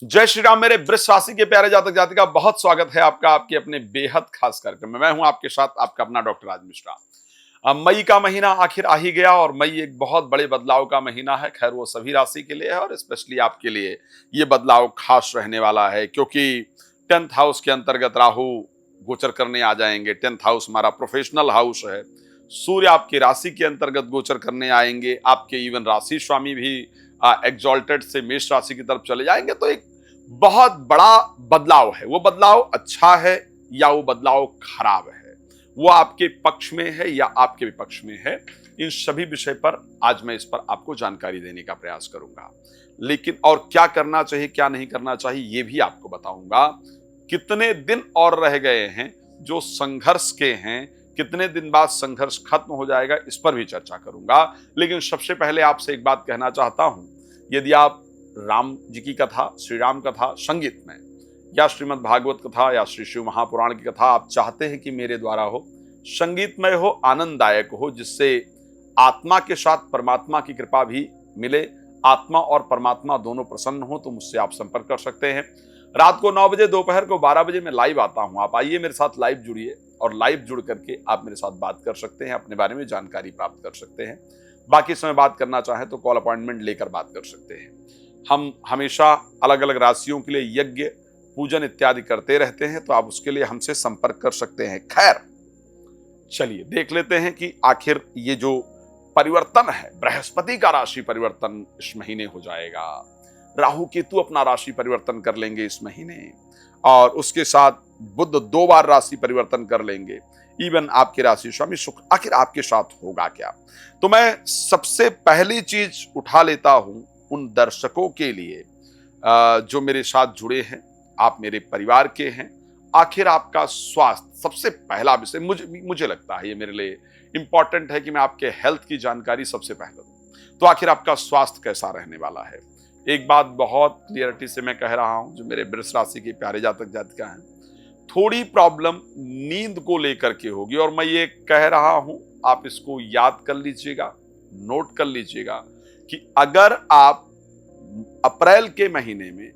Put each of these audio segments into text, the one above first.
जय श्री राम। मेरे वृष राशि के प्यारे जातक जातिका, बहुत स्वागत है आपका आपके अपने बेहद खास कार्यक्रम में। मैं हूं आपके साथ आपका अपना डॉक्टर राज मिश्रा। अब मई का महीना आखिर आ ही गया और मई एक बहुत बड़े बदलाव का महीना है। खैर, वो सभी राशि के लिए है और स्पेशली आपके लिए ये बदलाव खास रहने वाला है, क्योंकि 10th हाउस के अंतर्गत राहु गोचर करने आ जाएंगे। 10th हाउस हमारा प्रोफेशनल हाउस है। सूर्य आपकी राशि के अंतर्गत गोचर करने आएंगे। आपके इवन राशि स्वामी भी एग्जॉल्टेड से मेष राशि की तरफ चले जाएंगे। तो एक बहुत बड़ा बदलाव है। वो बदलाव अच्छा है या वो बदलाव खराब है, वो आपके पक्ष में है या आपके विपक्ष में है, इन सभी विषय पर आज मैं इस पर आपको जानकारी देने का प्रयास करूंगा। लेकिन और क्या करना चाहिए क्या नहीं करना चाहिए ये भी आपको बताऊंगा। कितने दिन और रह गए हैं जो संघर्ष के हैं, कितने दिन बाद संघर्ष खत्म हो जाएगा, इस पर भी चर्चा करूंगा। लेकिन सबसे पहले आपसे एक बात कहना चाहता हूं। यदि आप राम जी की कथा, श्री राम कथा संगीत में या श्रीमद् भागवत कथा या श्री शिव महापुराण की कथा आप चाहते हैं कि मेरे द्वारा हो, संगीतमय हो, आनंददायक हो, जिससे आत्मा के साथ परमात्मा की कृपा भी मिले, आत्मा और परमात्मा दोनों प्रसन्न हो, तो मुझसे आप संपर्क कर सकते हैं। रात को 9 बजे, दोपहर को 12 बजे मैं लाइव आता हूं। आप आइए, मेरे साथ लाइव जुड़िए और लाइव जुड़ करके आप मेरे साथ बात कर सकते हैं, अपने बारे में जानकारी प्राप्त कर सकते हैं। बाकी समय बात करना चाहें तो कॉल अपॉइंटमेंट लेकर बात कर सकते हैं। हम हमेशा अलग अलग राशियों के लिए यज्ञ, पूजन इत्यादि करते रहते हैं, तो आप उसके लिए हमसे संपर्क कर सकते हैं। खैर, चलिए देख लेते हैं कि आखिर ये जो परिवर्तन है, बृहस्पति का राशि परिवर्तन इस महीने हो जाएगा। राहु केतु अपना राशि परिवर्तन कर लेंगे इस महीने, और उसके साथ बुध 2 बार राशि परिवर्तन कर लेंगे। इवन आपके राशि स्वामी शुक्र, आखिर आपके साथ होगा क्या? तो मैं सबसे पहली चीज उठा लेता हूं उन दर्शकों के लिए जो मेरे साथ जुड़े हैं, आप मेरे परिवार के हैं। आखिर आपका स्वास्थ्य सबसे पहला विषय मुझे लगता है, ये मेरे लिए इंपॉर्टेंट है कि मैं आपके हेल्थ की जानकारी सबसे पहले दूं। तो आखिर आपका स्वास्थ्य कैसा रहने वाला है? एक बात बहुत क्लियरिटी से मैं कह रहा हूं, जो मेरे वृष राशि के प्यारे जातक जातिका हैं, थोड़ी प्रॉब्लम नींद को लेकर के होगी। और मैं ये कह रहा हूं, आप इसको याद कर लीजिएगा, नोट कर लीजिएगा कि अगर आप अप्रैल के महीने में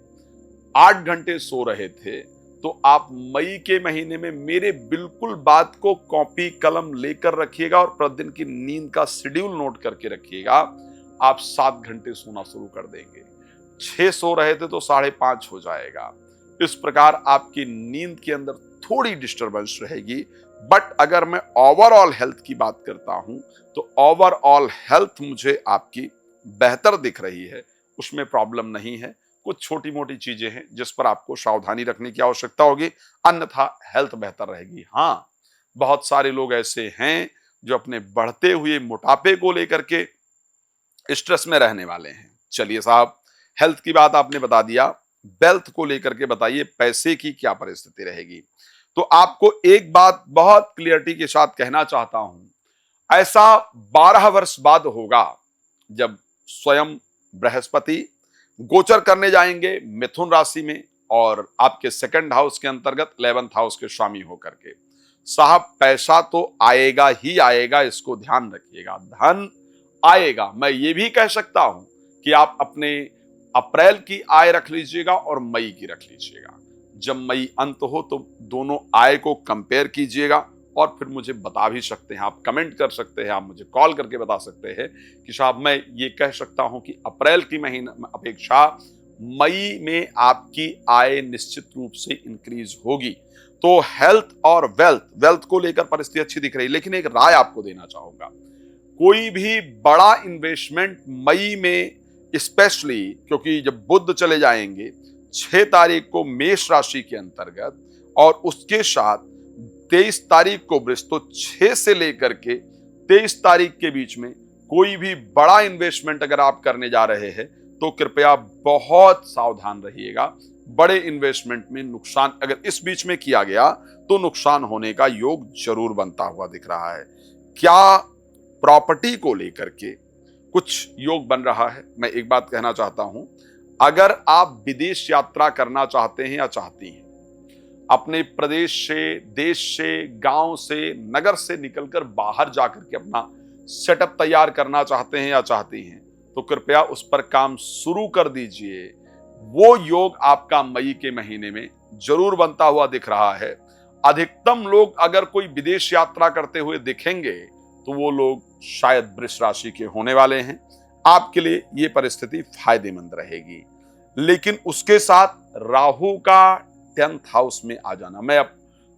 8 घंटे सो रहे थे, तो आप मई के महीने में मेरे बिल्कुल बात को कॉपी कलम लेकर रखिएगा और प्रतिदिन की नींद का शेड्यूल नोट करके रखिएगा। आप 7 घंटे सोना शुरू कर देंगे। 6 सो रहे थे तो 5.5 हो जाएगा। इस प्रकार आपकी नींद के अंदर थोड़ी डिस्टर्बेंस रहेगी। बट अगर मैं ओवरऑल हेल्थ की बात करता हूं, तो ओवरऑल हेल्थ मुझे आपकी बेहतर दिख रही है, उसमें प्रॉब्लम नहीं है। कुछ छोटी मोटी चीजें हैं जिस पर आपको सावधानी रखने की आवश्यकता होगी, अन्यथा हेल्थ बेहतर रहेगी। हाँ, बहुत सारे लोग ऐसे हैं जो अपने बढ़ते हुए मोटापे को लेकर के स्ट्रेस में रहने वाले हैं। चलिए साहब, हेल्थ की बात आपने बता दिया, वेल्थ को लेकर के बताइए, पैसे की क्या परिस्थिति रहेगी? तो आपको एक बात बहुत क्लियरिटी के साथ कहना चाहता हूं, ऐसा 12 वर्ष बाद होगा जब स्वयं बृहस्पति गोचर करने जाएंगे मिथुन राशि में, और आपके 2nd हाउस के अंतर्गत 11th हाउस के स्वामी होकर के। साहब, पैसा तो आएगा ही आएगा, इसको ध्यान रखिएगा, धन आएगा। मैं ये भी कह सकता हूं कि आप अपने अप्रैल की आय रख लीजिएगा और मई की रख लीजिएगा। जब मई अंत हो तो दोनों आय को कंपेयर कीजिएगा और फिर मुझे बता भी सकते हैं, आप कमेंट कर सकते हैं, आप मुझे कॉल करके बता सकते हैं कि साहब मैं ये कह सकता हूं कि अप्रैल की महीना अपेक्षा मई में आपकी आय निश्चित रूप से इंक्रीज होगी। तो हेल्थ और वेल्थ को लेकर परिस्थिति अच्छी दिख रही है। लेकिन एक राय आपको देना चाहूंगा, कोई भी बड़ा इन्वेस्टमेंट मई में, स्पेशली क्योंकि जब बुध चले जाएंगे 6 तारीख को मेष राशि के अंतर्गत, और उसके साथ 23 तारीख को वृष, तो 6 से लेकर के 23 तारीख के बीच में कोई भी बड़ा इन्वेस्टमेंट अगर आप करने जा रहे हैं तो कृपया बहुत सावधान रहिएगा। बड़े इन्वेस्टमेंट में नुकसान अगर इस बीच में किया गया तो नुकसान होने का योग जरूर बनता हुआ दिख रहा है। क्या प्रॉपर्टी को लेकर के कुछ योग बन रहा है? मैं एक बात कहना चाहता हूं, अगर आप विदेश यात्रा करना चाहते हैं या चाहती हैं, अपने प्रदेश से, देश से, गांव से, नगर से निकलकर बाहर जाकर के अपना सेटअप तैयार करना चाहते हैं या चाहती हैं, तो कृपया उस पर काम शुरू कर दीजिए। वो योग आपका मई के महीने में जरूर बनता हुआ दिख रहा है। अधिकतम लोग अगर कोई विदेश यात्रा करते हुए दिखेंगे तो वो लोग शायद वृष राशि के होने वाले हैं। आपके लिए ये परिस्थिति फायदेमंद रहेगी। लेकिन उसके साथ राहु का 10th हाउस में आ जाना, मैं अब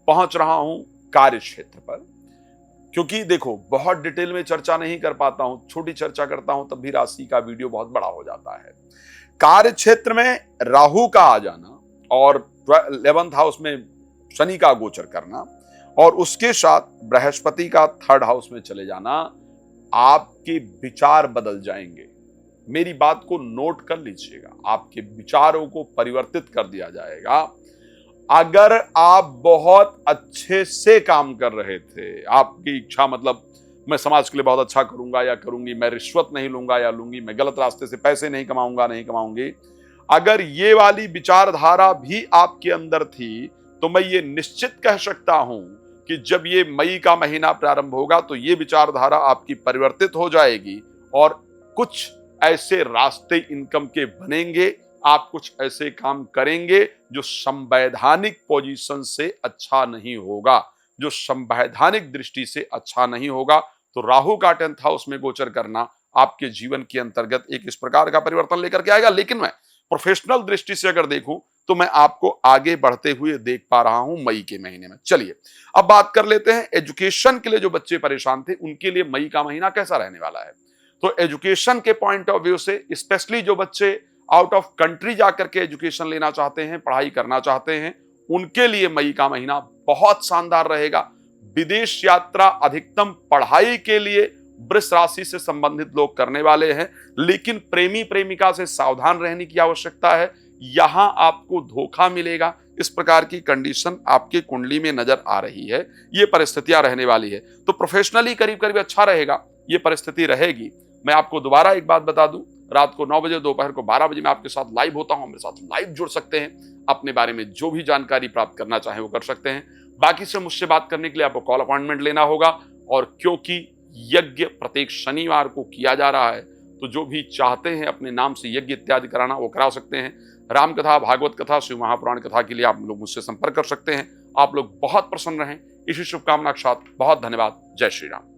पहुंच रहा हूं कार्य क्षेत्र पर, क्योंकि देखो बहुत डिटेल में चर्चा नहीं कर पाता हूं, छोटी चर्चा करता हूं तब भी राशि का वीडियो बहुत बड़ा हो जाता है। कार्य क्षेत्र में राहु का आ जाना और 11th हाउस में शनि का गोचर करना और उसके साथ बृहस्पति का 3rd हाउस में चले जाना, आपके विचार बदल जाएंगे। मेरी बात को नोट कर लीजिएगा, आपके विचारों को परिवर्तित कर दिया जाएगा। अगर आप बहुत अच्छे से काम कर रहे थे, आपकी इच्छा मतलब मैं समाज के लिए बहुत अच्छा करूंगा या करूंगी, मैं रिश्वत नहीं लूंगा या लूंगी, मैं गलत रास्ते से पैसे नहीं कमाऊंगा नहीं कमाऊंगी, अगर ये वाली विचारधारा भी आपके अंदर थी तो मैं ये निश्चित कह सकता हूं कि जब ये मई का महीना प्रारंभ होगा तो ये विचारधारा आपकी परिवर्तित हो जाएगी और कुछ ऐसे रास्ते इनकम के बनेंगे, आप कुछ ऐसे काम करेंगे जो संवैधानिक पोजीशन से अच्छा नहीं होगा, जो संवैधानिक दृष्टि से अच्छा नहीं होगा। तो राहु का 10th हाउस में गोचर करना आपके जीवन के अंतर्गत एक इस प्रकार का परिवर्तन लेकर के आएगा। लेकिन मैं प्रोफेशनल दृष्टि से अगर देखूं तो मैं आपको आगे बढ़ते हुए देख पा रहा हूं मई के महीने में। चलिए अब बात कर लेते हैं एजुकेशन के लिए जो बच्चे परेशान थे उनके लिए मई का महीना कैसा रहने वाला है। तो एजुकेशन के पॉइंट ऑफ व्यू से स्पेशली जो बच्चे आउट ऑफ कंट्री जाकर के एजुकेशन लेना चाहते हैं, पढ़ाई करना चाहते हैं, उनके लिए मई का महीना बहुत शानदार रहेगा। विदेश यात्रा अधिकतम पढ़ाई के लिए वृष राशि से संबंधित लोग करने वाले हैं, लेकिन प्रेमी प्रेमिका से सावधान रहने की आवश्यकता है। यहां आपको धोखा मिलेगा, इस प्रकार की कंडीशन आपके कुंडली में नजर आ रही है। ये परिस्थितियां रहने वाली है। तो प्रोफेशनली करीब करीब अच्छा रहेगा, ये परिस्थिति रहेगी। मैं आपको दोबारा एक बात बता दूं, रात को 9 बजे दोपहर को 12 बजे मैं आपके साथ लाइव होता हूं, मेरे साथ लाइव जुड़ सकते हैं, अपने बारे में जो भी जानकारी प्राप्त करना चाहें वो कर सकते हैं। बाकी से मुझसे बात करने के लिए आपको कॉल अपॉइंटमेंट लेना होगा। और क्योंकि यज्ञ प्रत्येक शनिवार को किया जा रहा है तो जो भी चाहते हैं अपने नाम से यज्ञ इत्यादि कराना वो करा सकते हैं। राम कथा, भागवत कथा, शिव महापुराण कथा के लिए आप लोग मुझसे संपर्क कर सकते हैं। आप लोग बहुत प्रसन्न रहें, इसी शुभकामना के साथ बहुत धन्यवाद। जय श्री राम।